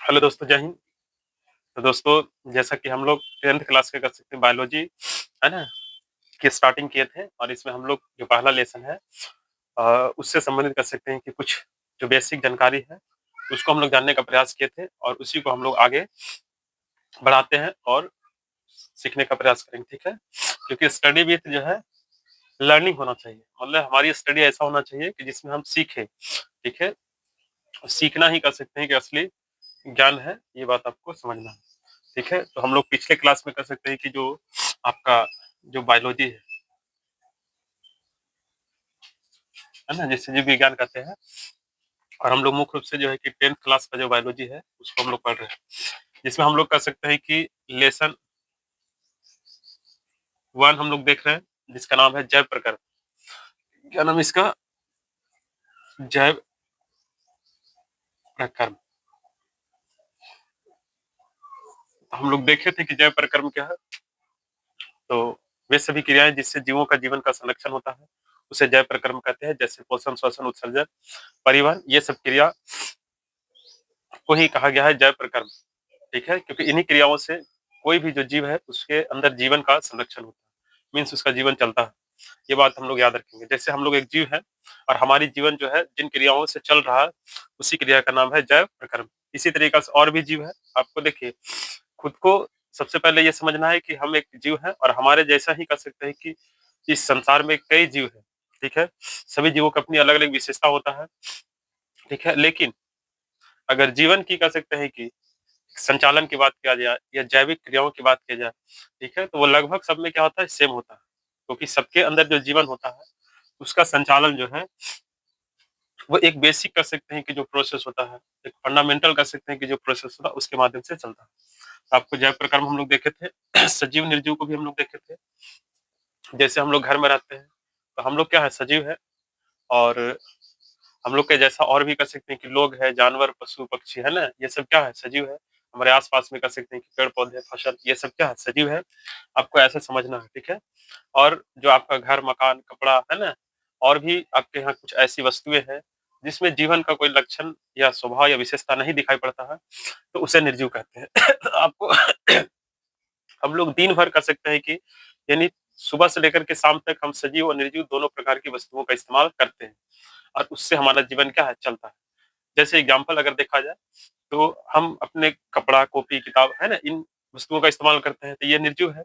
Hello दोस्तों, जय हिंद। तो दोस्तों, जैसा कि हम लोग 10th क्लास के कर सकते हैं बायोलॉजी, है ना? की स्टार्टिंग किए थे और इसमें हम लोग जो पहला लेसन है उससे संबंधित कर सकते हैं कि कुछ जो बेसिक जानकारी है, उसको हम लोग जानने का प्रयास किए थे और उसी को हम लोग आगे बढ़ाते हैं और सीखने का प्रयास करेंगे, ठीक है? क्योंकि स्टडी विथ जो है लर्निंग होना चाहिए, मतलब हमारी स्टडी ऐसा होना चाहिए कि जिसमें हम सीखें, ठीक है? सीखना ही कर सकते हैं कि असली ज्ञान है, ये बात आपको समझना है। ठीक है, तो हम लोग पिछले क्लास में कर सकते हैं कि जो आपका जो बायोलॉजी है ना, जिसे जीव विज्ञान कहते हैं, और हम लोग मुख्य रूप से जो है कि 10th क्लास का जो बायोलॉजी है उसको हम लोग पढ़ रहे हैं, जिसमें हम लोग कर सकते हैं कि लेसन 1 हम लोग देख रहे हैं, जिसका नाम है जैव प्रकरण। क्या नाम है इसका? जैव प्रकरण। हम लोग देखे थे कि जैव प्रकरण क्या है। तो वे सभी क्रियाएं जिससे जीवों का जीवन का संरक्षण होता है उसे जैव प्रकरण कहते हैं, जैसे पोषण, श्वसन, उत्सर्जन, परिवहन, ये सब क्रिया को ही कहा गया है जैव प्रकरण। ठीक है, क्योंकि इन्हीं क्रियाओं से कोई भी जो जीव है उसके अंदर जीवन का संरक्षण होता है, मीन्स उसका जीवन चलता है। ये बात हम लोग याद रखेंगे। जैसे हम लोग एक जीव है और हमारी जीवन जो है जिन क्रियाओं से चल रहा है उसी क्रिया का नाम है जैव प्रकरण। इसी तरीके से और भी जीव है। आपको देखिए, खुद को सबसे पहले ये समझना है कि हम एक जीव है और हमारे जैसा ही कर सकते हैं कि इस संसार में कई जीव है। ठीक है, सभी जीवों की अपनी अलग अलग विशेषता होता है। ठीक है, लेकिन अगर जीवन की कह सकते हैं कि संचालन की बात किया जाए या जैविक क्रियाओं की बात की जाए, ठीक है, तो वो लगभग सब में क्या होता है, सेम होता है। क्योंकि सबके अंदर जो जीवन होता है उसका संचालन जो है वो एक बेसिक कर सकते हैं कि जो प्रोसेस होता है, एक फंडामेंटल कर सकते हैं कि जो प्रोसेस होता है उसके माध्यम से चलता है। तो आपको जैव प्रकार में हम लोग देखे थे सजीव निर्जीव को भी हम लोग देखे थे। जैसे हम लोग घर में रहते हैं तो हम लोग क्या है, सजीव है। और हम लोग के जैसा और भी कर सकते हैं कि लोग है, जानवर, पशु पक्षी, है ना, ये सब क्या है, सजीव है। हमारे आसपास में कर सकते हैं कि पेड़ पौधे, फसल, ये सब क्या है, सजीव है। आपको ऐसे समझना है, ठीक है। और जो आपका घर, मकान, कपड़ा, है ना, और भी आपके यहाँ कुछ ऐसी वस्तुएं हैं जिसमें जीवन का कोई लक्षण या स्वभाव या विशेषता नहीं दिखाई पड़ता है, तो उसे निर्जीव कहते हैं। तो आपको हम लोग दिन भर कर सकते हैं कि यानी सुबह से लेकर के शाम तक हम सजीव और निर्जीव दोनों प्रकार की वस्तुओं का इस्तेमाल करते हैं और उससे हमारा जीवन क्या है, चलता है। जैसे एग्जाम्पल अगर देखा जाए तो हम अपने कपड़ा, कॉपी, किताब, है ना, इन वस्तुओं का इस्तेमाल करते हैं, तो ये निर्जीव है।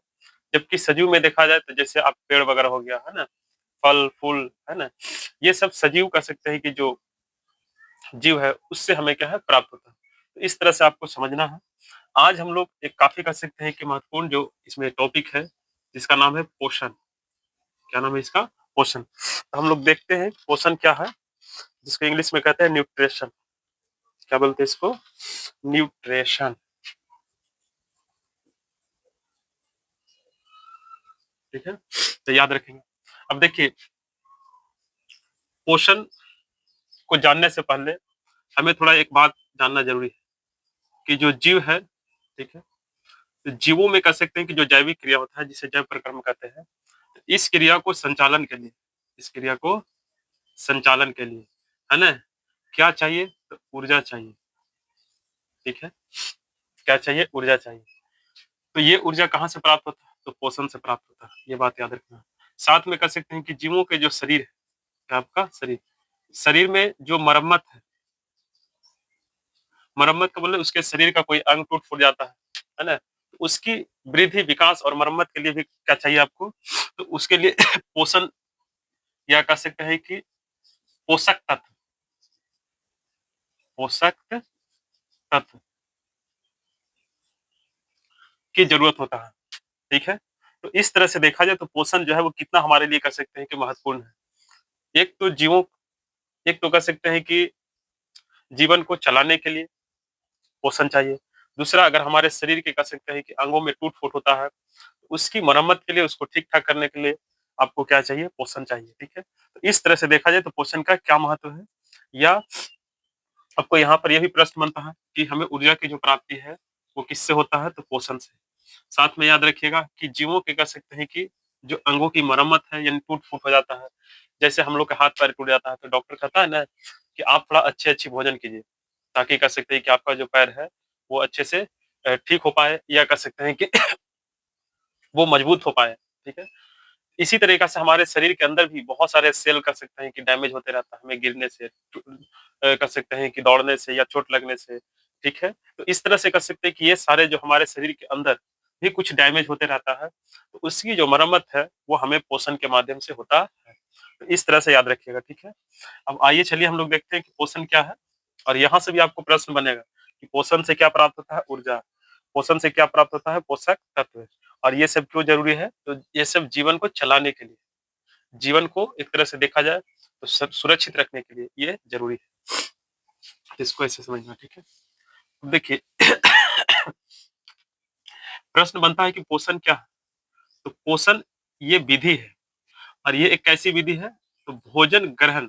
जबकि सजीव में देखा जाए तो जैसे आप पेड़ वगैरह हो गया, है ना, फल फूल, है ना, ये सब सजीव कह सकते हैं कि जो जीव है उससे हमें क्या है, प्राप्त होता है। तो इस तरह से आपको समझना है। आज हम लोग एक काफी कह सकते हैं कि महत्वपूर्ण जो इसमें टॉपिक है जिसका नाम है पोषण। क्या नाम है इसका? पोषण। तो हम लोग देखते हैं पोषण क्या है, जिसको इंग्लिश में कहते हैं न्यूट्रिशन। क्या बोलते हैं इसको? न्यूट्रिशन। ठीक है, तो याद रखेंगे। अब देखिए, पोषण को जानने से पहले हमें थोड़ा एक बात जानना जरूरी है कि जो जीव है, ठीक है, तो जीवों में कह सकते हैं कि जो जैविक क्रिया होता है जिसे जैव प्रक्रम कहते हैं, इस क्रिया को संचालन के लिए, इस क्रिया को संचालन के लिए, है ना, क्या चाहिए, तो ऊर्जा चाहिए। ठीक है, क्या चाहिए? ऊर्जा चाहिए। तो ये ऊर्जा कहाँ से प्राप्त होता है? तो पोषण से प्राप्त होता है, ये बात याद रखना। साथ में कह सकते हैं कि जीवों के जो शरीर है, आपका शरीर, शरीर में जो मरम्मत मरम्मत का मतलब उसके शरीर का कोई अंग टूट फूट जाता है ना, तो उसकी वृद्धि, विकास और मरम्मत के लिए भी क्या चाहिए आपको? तो उसके लिए पोषण, या कह सकते हैं कि पोषक तत्व, पोषक तत्व की जरूरत होता है। ठीक है, तो इस तरह से देखा जाए तो पोषण जो है वो कितना हमारे लिए कह सकते हैं कि महत्वपूर्ण है। एक तो जीवों एक तो कह सकते हैं कि जीवन को चलाने के लिए पोषण चाहिए। दूसरा, अगर हमारे शरीर के कह सकते हैं कि अंगों में टूट फूट होता है, उसकी मरम्मत के लिए, उसको ठीक ठाक करने के लिए आपको क्या चाहिए? पोषण चाहिए। ठीक है, तो इस तरह से देखा जाए तो पोषण का क्या महत्व है, या आपको यहाँ पर यह भी प्रश्न बनता है कि हमें ऊर्जा की जो प्राप्ति है वो किससे होता है? तो पोषण से। साथ में याद रखिएगा कि जीवों के कह सकते हैं कि जो अंगों की मरम्मत है, यानी टूट फूट हो जाता है, जैसे हम लोग का हाथ पैर टूट जाता है तो डॉक्टर कहता है ना कि आप थोड़ा अच्छे अच्छी भोजन कीजिए, ताकि कह सकते हैं कि आपका जो पैर है वो अच्छे से ठीक हो पाए या कह सकते हैं कि वो मजबूत हो पाए, ठीक है? इसी तरीक़े से हमारे शरीर के अंदर भी बहुत सारे सेल कह सकते हैं कि डैमेज होते रहता है, हमें गिरने से, कह सकते हैं कि दौड़ने से या चोट लगने से, ठीक है? तो इस तरह से कह सकते हैं कि ये सारे जो हमारे शरीर के अंदर भी कुछ डैमेज होते रहता है, तो उसकी जो मरम्मत है, वो हमें पोषण के माध्यम से होता है। तो इस तरह से याद रखिएगा, ठीक है? अब आइए चलिए हम लोग देखते हैं कि पोषण क्या है? और यहाँ से भी आपको प्रश्न बनेगा कि पोषण से क्या प्राप्त होता है? ऊर्जा। पोषण से क्या प्राप्त होता है? पोषक तत्व। और ये सब क्यों ज़रूरी है? तो ये सब जीवन को चलाने के लिए, जीवन को एक तरह से देखा जाए तो सुरक्षित रखने के लिए ये ज़रूरी है। इसको ऐसे समझना, ठीक है? देखिए प्रश्न बनता है कि पोषण क्या है? तो पोषण ये विधि है और ये एक कैसी विधि है? तो भोजन ग्रहण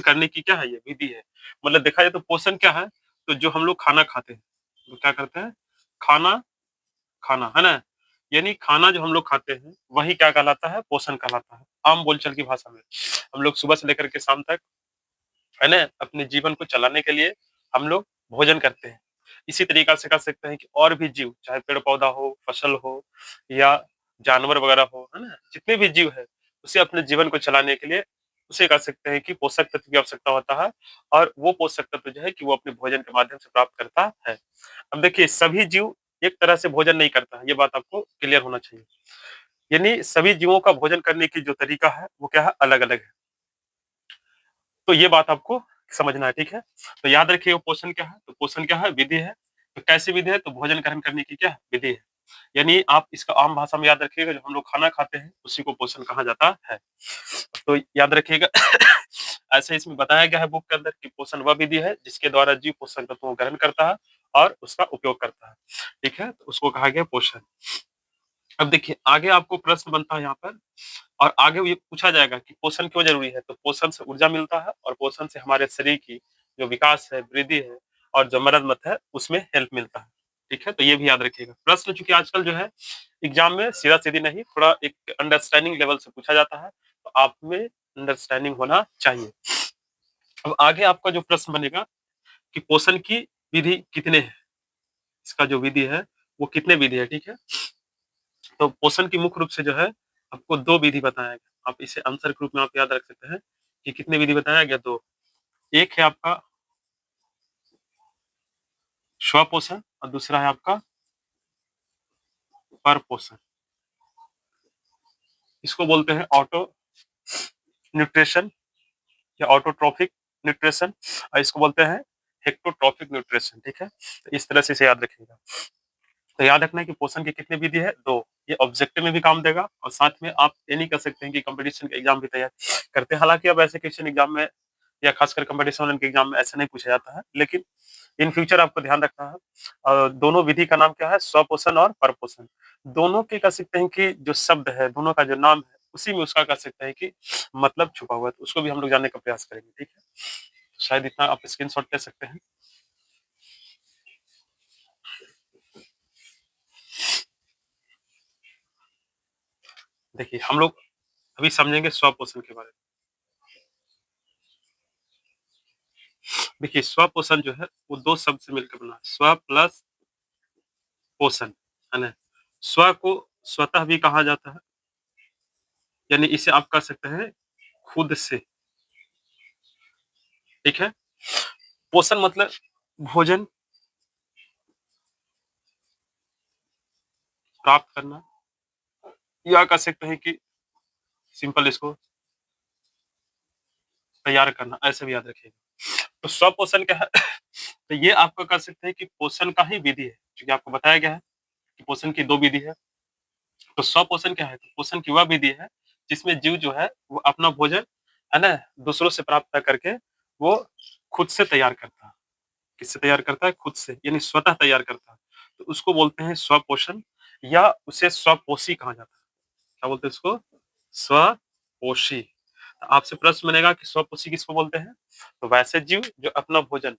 करने की क्या है ये विधि है। मतलब देखा जाए तो पोषण क्या है? तो जो हम लोग खाना खाते हैं, तो क्या करते हैं? खाना खाना, है ना? यानी खाना जो हम लोग खाते हैं, वही क्या कहलाता है? पोषण कहलाता है। आम बोलचाल की भाषा में। हम लोग सुबह से लेकर के शाम तक, है ना? अपने जीवन को चलाने के लिए हम लोग भोजन करते हैं। इसी तरीक़ा से कह सकते हैं कि और भी जीव, चाहे पेड़-पौधा हो, फसल हो या जानवर वगैरह हो, है ना? जितने भी जीव हैं, उसे अपने जीवन को चलाने के लिए उसे कह सकते हैं कि पोषक तत्व की आवश्यकता होता है और वो पोषक तत्व जो है कि वो अपने भोजन के माध्यम से प्राप्त करता है। अब देखिए सभी जीव एक तरह से भोजन नहीं करता है, ये बात आपको क्लियर होना चाहिए। यानी सभी जीवों का भोजन करने की जो तरीका है, वो क्या है? अलग-अलग है। तो ये बात आपको समझना है, ठीक है? तो याद रखिए वो पोषण क्या है? तो पोषण क्या है? विधि है। तो कैसी विधि है? तो भोजन ग्रहण करने की क्या है? विधि है। यानी आप इसका आम भाषा में याद रखिएगा, जो हम लोग खाना खाते हैं, उसी को पोषण कहा जाता है। तो याद रखिएगा ऐसे इसमें बताया गया है बुक के अंदर कि पोषण वह विधि है जिसके द्वारा जीव पोषक तत्वों को ग्रहण करता है और उसका उपयोग करता है। ठीक है? तो उसको कहा गया पोषण। अब देखिए आगे आपको प्रश्न बनता है यहाँ पर और आगे ये पूछा जाएगा कि पोषण क्यों ज़रूरी है? तो पोषण से ऊर्जा मिलता है और पोषण से हमारे शरीर की जो विकास है, वृद्धि है और जो मरम्मत है, उसमें हेल्प मिलता है। ठीक है? तो ये भी याद रखिएगा। प्रश्न चूँकि आजकल जो है एग्ज़ाम में सीधा-सीधी नहीं, थोड़ा एक अंडरस्टैंडिंग लेवल से पूछा जाता है, तो आप में अंडरस्टैंडिंग होना चाहिए। अब आगे आपका जो प्रश्न बनेगा कि पोषण की विधि कितने हैं? इसका जो विधि है, वो कितने विधि है, ठीक है? तो पोषण की मुख्य रूप से जो है, आपको 2 विधि बताया गया। आप इसे आंसर के रूप में आप याद रख सकते हैं कि कितने विधि बताया गया 2। एक है आपका स्वपोषण और दूसरा है आपका परपोषण। इसको बोलते हैं ऑटो न्यूट्रिशन या ऑटोट्रॉफिक न्यूट्रिशन और इसको बोलते हैं हेक्टोट्रॉफिक न्यूट्रिशन, ठीक है? तो इस तरह से इसे याद रखिएगा। तो याद रखना है कि पोषण की कितनी विधि है? 2। ये ऑब्जेक्टिव में भी काम देगा और साथ में आप ये नहीं कह सकते हैं कि कॉम्पिटिशन के एग्ज़ाम भी तैयार करते हैं। हालाँकि अब ऐसे क्वेश्चन एग्ज़ाम में या खासकर कॉम्पिटिशन के एग्ज़ाम में ऐसा नहीं पूछा जाता है, लेकिन इन फ्यूचर आपको ध्यान रखना है। दोनों विधि का नाम क्या है? स्वपोषण और परपोषण। दोनों के कह सकते हैं कि जो शब्द है, दोनों का जो नाम है, उसी में उसका कह सकते हैं कि मतलब छुपा हुआ है, तो उसको भी हम लोग जानने का प्रयास करेंगे, ठीक है? शायद इतना आप स्क्रीनशॉट ले सकते हैं। देखिए, हम लोग अभी समझेंगे स्वपोषण के बारे में। देखिए, स्वपोषण जो है, वो 2 शब्द से मिलकर बना है। स्व प्लस पोषण, है ना? स्व को स्वतः भी कहा जाता है, यानी इसे आप कह सकते हैं खुद से, ठीक है? पोषण मतलब भोजन प्राप्त करना या कह सकते हैं कि सिंपल इसको तैयार करना, ऐसे भी याद रखिएगा। तो स्वपोषण क्या है? तो ये आपको कह सकते हैं कि पोषण का ही विधि है, क्योंकि आपको बताया गया है कि पोषण की 2 विधि है। तो स्वपोषण क्या है? तो पोषण की वह विधि है, जिसमें जीव जो है, वो अपना भोजन, है ना, दूसरों से प्राप्त कर करके वो खुद से तैयार करता है। किससे तैयार करता है? खुद से, यानी स्वतः तैयार करता है। तो उसको बोलते हैं स्वपोषण या उसे स्वपोषी कहा जाता है। क्या बोलते हैं इसको? स्वपोषी। तो आपसे प्रश्न बनेगा कि स्वपोषी किसको बोलते हैं? तो वैसे जीव जो अपना भोजन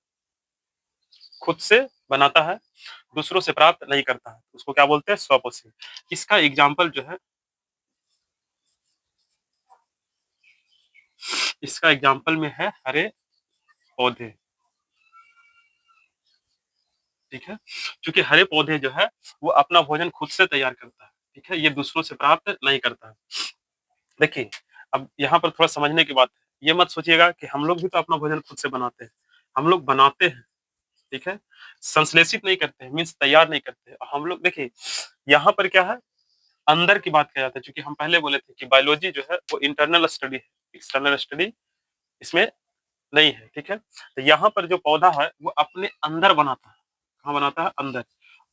खुद से बनाता है, दूसरों से प्राप्त नहीं करता है, उसको क्या बोलते हैं? स्वपोषी। इसका एग्ज़ाम्पल जो है, इसका एग्ज़ाम्पल में है हरे पौधे। ठीक है? क्योंकि हरे पौधे जो है, वो अपना भोजन खुद से तैयार करता है, ठीक है? ये दूसरों से प्राप्त नहीं करता है। देखिए, अब यहाँ पर थोड़ा समझने की बात है। ये मत सोचिएगा कि हम लोग भी तो अपना भोजन खुद से बनाते हैं। हम लोग बनाते हैं, ठीक है? संश्लेषित नहीं करते हैं, मीन्स तैयार नहीं करते हैं। हम लोग देखिए, यहाँ पर क्या है, अंदर की बात किया जाता है, चूँकि हम पहले बोले थे कि बायोलॉजी जो है, वो इंटरनल स्टडी है, एक्सटर्नल स्टडी इसमें नहीं है, ठीक है? तो यहाँ पर जो पौधा है, वो अपने अंदर बनाता है। कहाँ बनाता है? अंदर।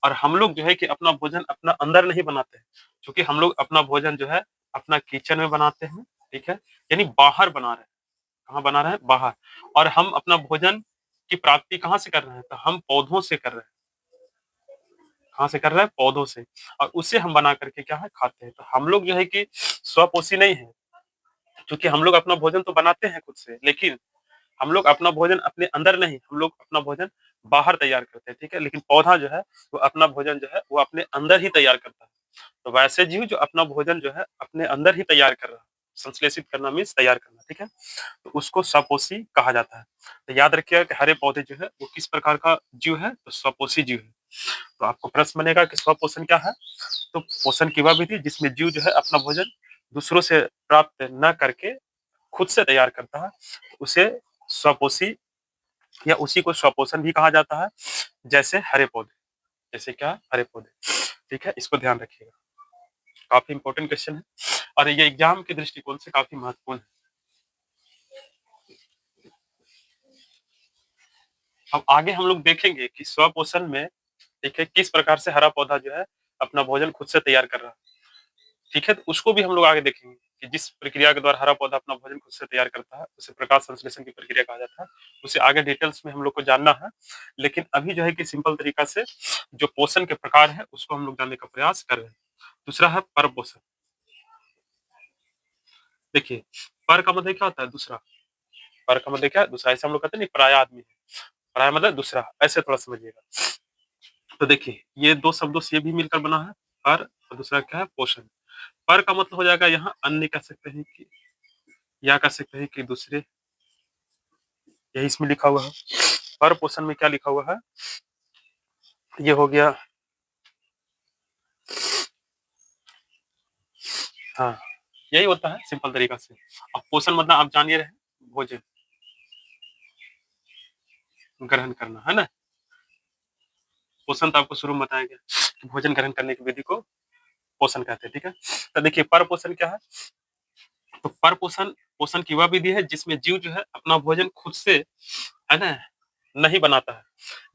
और हम लोग जो है कि अपना भोजन अपना अंदर नहीं बनाते हैं, क्योंकि हम लोग अपना भोजन जो है, अपना किचन में बनाते हैं, ठीक है? यानी बाहर बना रहे हैं। कहाँ बना रहे हैं? बाहर। और हम अपना भोजन की प्राप्ति कहाँ से कर रहे हैं? तो हम पौधों से कर रहे हैं। कहाँ से कर रहे हैं? पौधों से। और उसे हम बना करके क्या है? खाते हैं। तो हम लोग जो है कि स्वपोषी नहीं है, क्योंकि हम लोग अपना भोजन तो बनाते हैं खुद से, लेकिन हम लोग अपना भोजन अपने अंदर नहीं, हम लोग अपना भोजन बाहर तैयार करते हैं, ठीक है? लेकिन पौधा जो है, वो अपना भोजन जो है, वो अपने अंदर ही तैयार करता है। तो वैसे जीव जो अपना भोजन जो है, अपने अंदर ही तैयार कर रहा है। संश्लेषित करना मीन्स तैयार करना, ठीक है? तो उसको स्वपोषी कहा जाता है। तो याद रखिएगा कि हरे पौधे जो है, वो किस प्रकार का जीव है? तो स्वपोषी जीव है। तो आपको प्रश्न बनेगा कि स्वपोषण क्या है? तो पोषण की वह विधि जिसमें जीव जो है, अपना भोजन दूसरों से प्राप्त न करके खुद से तैयार करता है, उसे स्वपोषी या उसी को स्वपोषण भी कहा जाता है, जैसे हरे पौधे। जैसे क्या? हरे पौधे, ठीक है? इसको ध्यान रखिएगा। काफ़ी इम्पोर्टेंट क्वेश्चन है और ये एग्ज़ाम के दृष्टिकोण से काफ़ी महत्वपूर्ण है। अब आगे हम लोग देखेंगे कि स्वपोषण में, ठीक है, किस प्रकार से हरा पौधा जो है, अपना भोजन खुद से तैयार कर रहा है, ठीक है? तो उसको भी हम लोग आगे देखेंगे कि जिस प्रक्रिया के द्वारा हरा पौधा अपना भोजन खुद से तैयार करता है, उसे प्रकाश संश्लेषण की प्रक्रिया कहा जाता है। उसे आगे डिटेल्स में हम लोग को जानना है, लेकिन अभी जो है कि सिंपल तरीका से जो पोषण के प्रकार हैं, उसको हम लोग जानने का प्रयास कर रहे हैं। दूसरा है परपोषण। देखिए, पर का मतलब क्या होता है? दूसरा। पर का मतलब क्या है? दूसरा। ऐसे हम लोग कहते हैं नहीं, पराया आदमी है। पराया मतलब दूसरा, ऐसे थोड़ा समझिएगा। तो देखिए, ये 2 शब्दों से ये भी मिलकर बना है पर, और दूसरा क्या है? पोषण। पर का मतलब हो जाएगा यहाँ अन्य कह सकते हैं कि, या कह सकते हैं कि दूसरे, यही इसमें लिखा हुआ है। पर पोषण में क्या लिखा हुआ है? ये हो गया, हाँ, यही होता है सिंपल तरीका से। अब पोषण मतलब आप जान ही रहे हैं, भोजन ग्रहण करना, है ना? पोषण तो आपको शुरू में बताया गया कि भोजन ग्रहण करने की विधि को पोषण कहते हैं, ठीक है? तो देखिए, पर पोषण क्या है? तो पर पोषण, पोषण की वह विधि है जिसमें जीव जो है, अपना भोजन खुद से, है ना, नहीं बनाता है।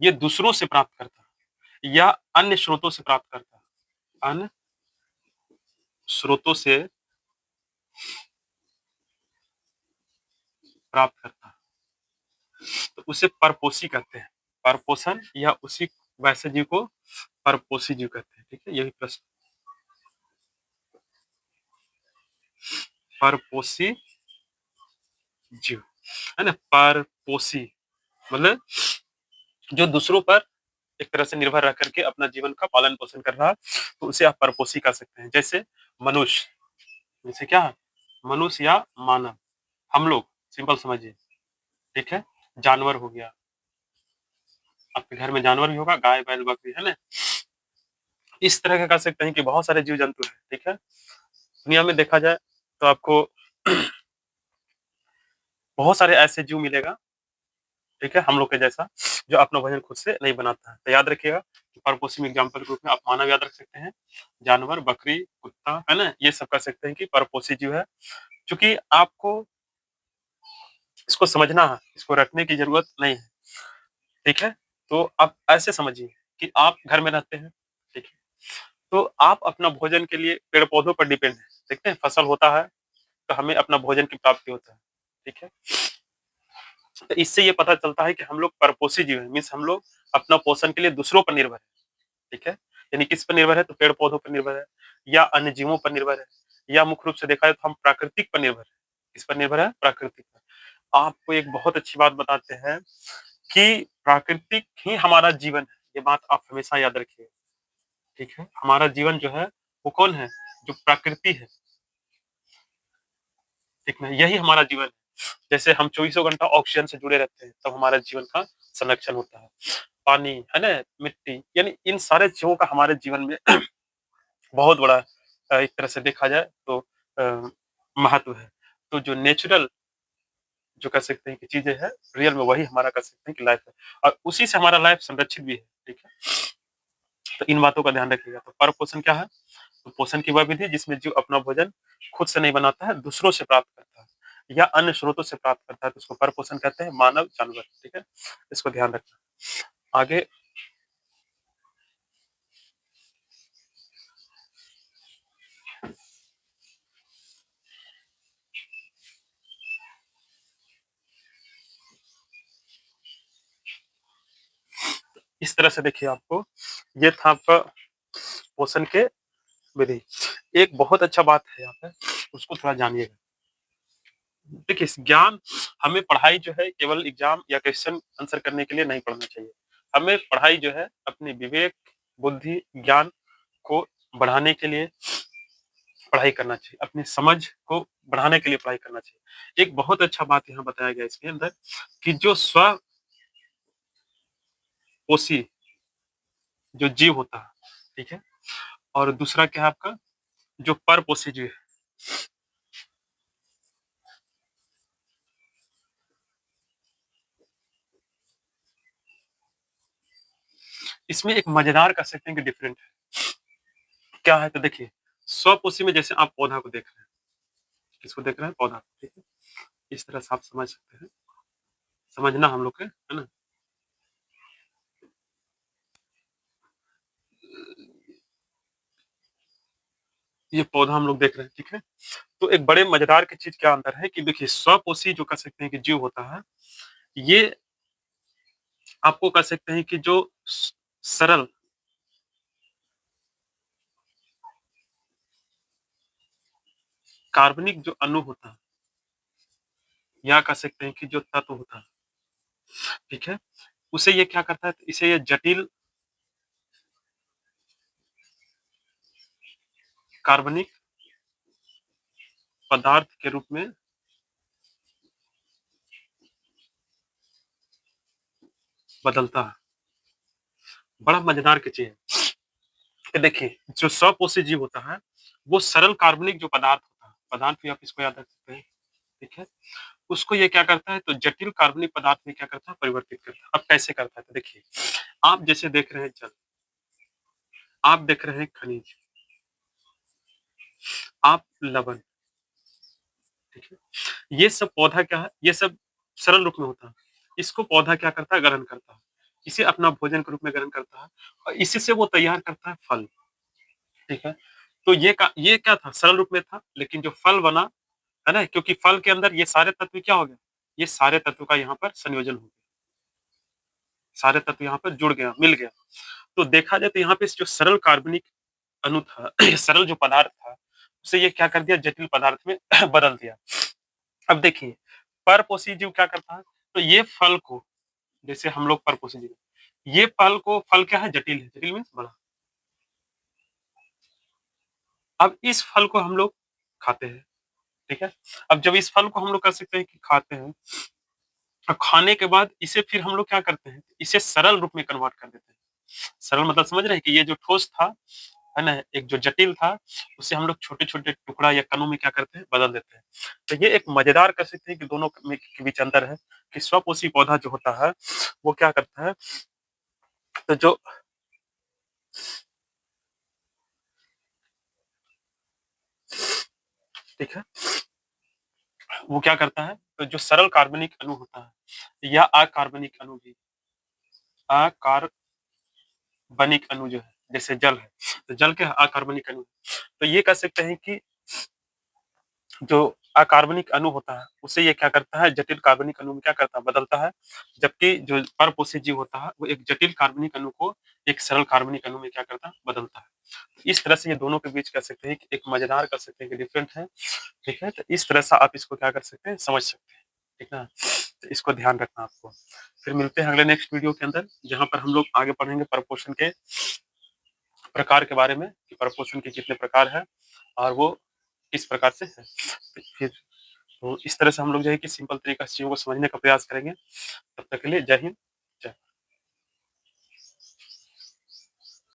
ये दूसरों से प्राप्त करता है या अन्य स्रोतों से प्राप्त करता है। अन्य स्रोतों से प्राप्त करता है, तो उसे परपोषी कहते हैं। परपोषण या उसी वैसे जीव को परपोषी जीव कहते हैं, ठीक है? यही प्रश्न, परपोषी जीव, है ना? परपोषी मतलब जो दूसरों पर एक तरह से निर्भर रह करके अपना जीवन का पालन पोषण कर रहा है, तो उसे आप परपोषी कह सकते हैं। जैसे मनुष्य, जैसे क्या है? मनुष्य या मानव, हम लोग, सिंपल समझिए, ठीक है? जानवर हो गया, आपके घर में जानवर भी होगा, गाय, बैल, बकरी, है ना? इस तरह का कह सकते हैं कि बहुत सारे जीव जंतु हैं, ठीक है? दुनिया में देखा जाए तो आपको बहुत सारे ऐसे जीव मिलेगा, ठीक है, हम लोग के जैसा, जो अपना भोजन खुद से नहीं बनाता है। तो याद रखिएगा कि परपोषी में एग्जाम्पल के रूप में आप मानव याद रख सकते हैं, जानवर, बकरी, कुत्ता, है ना? ये सब कह सकते हैं कि परपोषी जीव है। चूंकि आपको इसको समझना है, इसको रटने की जरूरत नहीं है, ठीक है? तो आप ऐसे समझिए कि आप घर में रहते हैं, ठीक है? तो आप अपना भोजन के लिए पेड़ पौधों पर डिपेंड है। देखते हैं, फसल होता है तो हमें अपना भोजन की प्राप्ति होता है, ठीक है? तो इससे ये पता चलता है कि हम लोग परपोषी जीव हैं, मीन्स हम लोग अपना पोषण के लिए दूसरों पर निर्भर है, ठीक है? यानी किस पर निर्भर है? तो पेड़ पौधों पर निर्भर है, या अन्य जीवों पर निर्भर है, या मुख्य रूप से देखा जाए तो हम प्राकृतिक पर निर्भर है। किस पर निर्भर है? प्राकृतिक पर। आपको एक बहुत अच्छी बात बताते हैं कि प्राकृतिक ही हमारा जीवन है। ये बात आप हमेशा याद रखिए, ठीक है? हमारा जीवन जो है, वो कौन है? जो प्रकृति है, ठीक है? यही हमारा जीवन है। जैसे हम चौबीसों घंटा ऑक्सीजन से जुड़े रहते हैं, तब हमारा जीवन का संरक्षण होता है। पानी, है ना? मिट्टी, यानी इन सारे चीज़ों का हमारे जीवन में बहुत बड़ा एक तरह से देखा जाए तो अ, महत्व है। तो जो नेचुरल जो कह सकते हैं कि चीज़ें हैं, रियल में वही हमारा कह सकते हैं कि लाइफ़ है और उसी से हमारा लाइफ़ संरक्षित भी है, ठीक है? तो इन बातों का ध्यान रखिएगा। तो पर-पोषण क्या है? तो पोषण की वह विधि जिसमें जीव अपना भोजन खुद से नहीं बनाता है, दूसरों से प्राप्त करता है या अन्य स्रोतों से प्राप्त करता है, तो उसको पर-पोषण कहते हैं, मानव, जानवर, ठीक है? इसको ध्यान रखना। आगे इस तरह से देखिए आपको, ये था आपका पोषण के विधि। एक बहुत अच्छा बात है यहाँ पे, उसको थोड़ा जानिएगा। देखिए, ज्ञान हमें पढ़ाई जो है केवल एग्ज़ाम या क्वेश्चन आंसर करने के लिए नहीं पढ़ना चाहिए। हमें पढ़ाई जो है अपनी विवेक, बुद्धि, ज्ञान को बढ़ाने के लिए पढ़ाई करना चाहिए, अपनी समझ को बढ़ाने के लिए पढ़ाई करना चाहिए। एक बहुत अच्छा बात यहाँ बताया गया है इसके अंदर कि जो स्वपोषी जो जीव होता है, ठीक है? और दूसरा क्या है आपका जो परपोषी जीव है, इसमें एक मज़ेदार कह सकते हैं कि डिफरेंट है। क्या है तो देखिए, स्वपोषी में जैसे आप पौधा को देख रहे हैं, किसको देख रहे हैं? पौधा को, ठीक है? इस तरह से आप समझ सकते हैं, समझना हम लोग के, है ना? ये पौधा हम लोग देख रहे हैं, ठीक है? तो एक बड़े मज़ेदार की चीज़ क्या अंतर है कि देखिए स्वपोषी जो कह सकते हैं कि जीव होता है, ये आपको कह सकते हैं कि जो सरल कार्बनिक जो अणु होता है या कह सकते हैं कि जो तत्व होता है, ठीक है? उसे ये क्या करता है, इसे ये जटिल कार्बनिक पदार्थ के रूप में बदलता है। बड़ा मज़ेदार की चीज़ है कि देखिए, जो स्वपोषी जीव होता है, वो सरल कार्बनिक जो पदार्थ होता है, पदार्थ भी आप इसको याद रख सकते हैं, ठीक है? उसको ये क्या करता है, तो जटिल कार्बनिक पदार्थ में क्या करता है, परिवर्तित करता है। अब कैसे करता है? तो देखिए, आप जैसे देख रहे हैं जल, आप देख रहे हैं खनिज, आप लवण, ठीक है? ये सब पौधा क्या है, ये सब सरल रूप में होता है। इसको पौधा क्या करता है, ग्रहण करता है। इसे अपना भोजन के रूप में ग्रहण करता है और इसी से वो तैयार करता है फल, ठीक है? तो ये क्या था, सरल रूप में था, लेकिन जो फल बना, है ना? क्योंकि फल के अंदर ये सारे तत्व क्या हो गए, ये सारे तत्व का यहाँ पर संयोजन हो गया। सारे तत्व यहाँ पर जुड़ गया, मिल गया। तो देखा जाए तो यहाँ पे जो सरल कार्बनिक अणु था, सरल जो पदार्थ था, उसे ये क्या कर दिया, जटिल पदार्थ में बदल दिया। अब देखिए, परपोषी जीव क्या करता है, तो ये फल को, जैसे हम लोग परपोषी जीव, ये फल क्या है, जटिल है, जटिल मीन्स बड़ा। अब इस फल को हम लोग खाते हैं, ठीक है? अब जब इस फल को हम लोग कह सकते हैं कि खाते हैं, और खाने के बाद इसे फिर हम लोग क्या करते हैं, इसे सरल रूप में कन्वर्ट कर देते हैं। सरल मतलब समझ रहे हैं कि ये जो ठोस था, है ना? एक जो जटिल था, उसे हम लोग छोटे-छोटे टुकड़ा या कणों में क्या करते हैं, बदल देते हैं। तो ये एक मज़ेदार कह सकते हैं कि दोनों में के बीच अंतर है कि स्वपोषी पौधा जो होता है, वो क्या करता है, तो जो ठीक है, वो क्या करता है, तो जो सरल कार्बनिक अणु होता है या अकार्बनिक अणु भी, अकार्बनिक अणु जो है, जैसे जल है, तो जल के अकार्बनिक अणु, तो ये कह सकते हैं कि जो अकार्बनिक अणु होता है, उसे ये क्या करता है, जटिल कार्बनिक अणु में क्या करता है, बदलता है। जबकि जो परपोषी जीव होता है, वो एक जटिल कार्बनिक अणु को एक सरल कार्बनिक अणु में क्या करता है, बदलता है। तो इस तरह से ये दोनों के बीच कह सकते हैं कि एक मज़ेदार कह सकते हैं कि डिफरेंट है, ठीक है? तो इस तरह से आप इसको क्या कर सकते हैं, समझ सकते हैं, ठीक है ना? तो इसको ध्यान रखना आपको। फिर मिलते हैं अगले नेक्स्ट वीडियो के अंदर, जहाँ पर हम लोग आगे पढ़ेंगे परपोषण के प्रकार के बारे में कि परपोषण के कितने प्रकार हैं और वो किस प्रकार से है। फिर तो इस तरह से हम लोग जो है कि सिंपल तरीका से चीज़ों को समझने का प्रयास करेंगे। तब तक के लिए जय हिंद।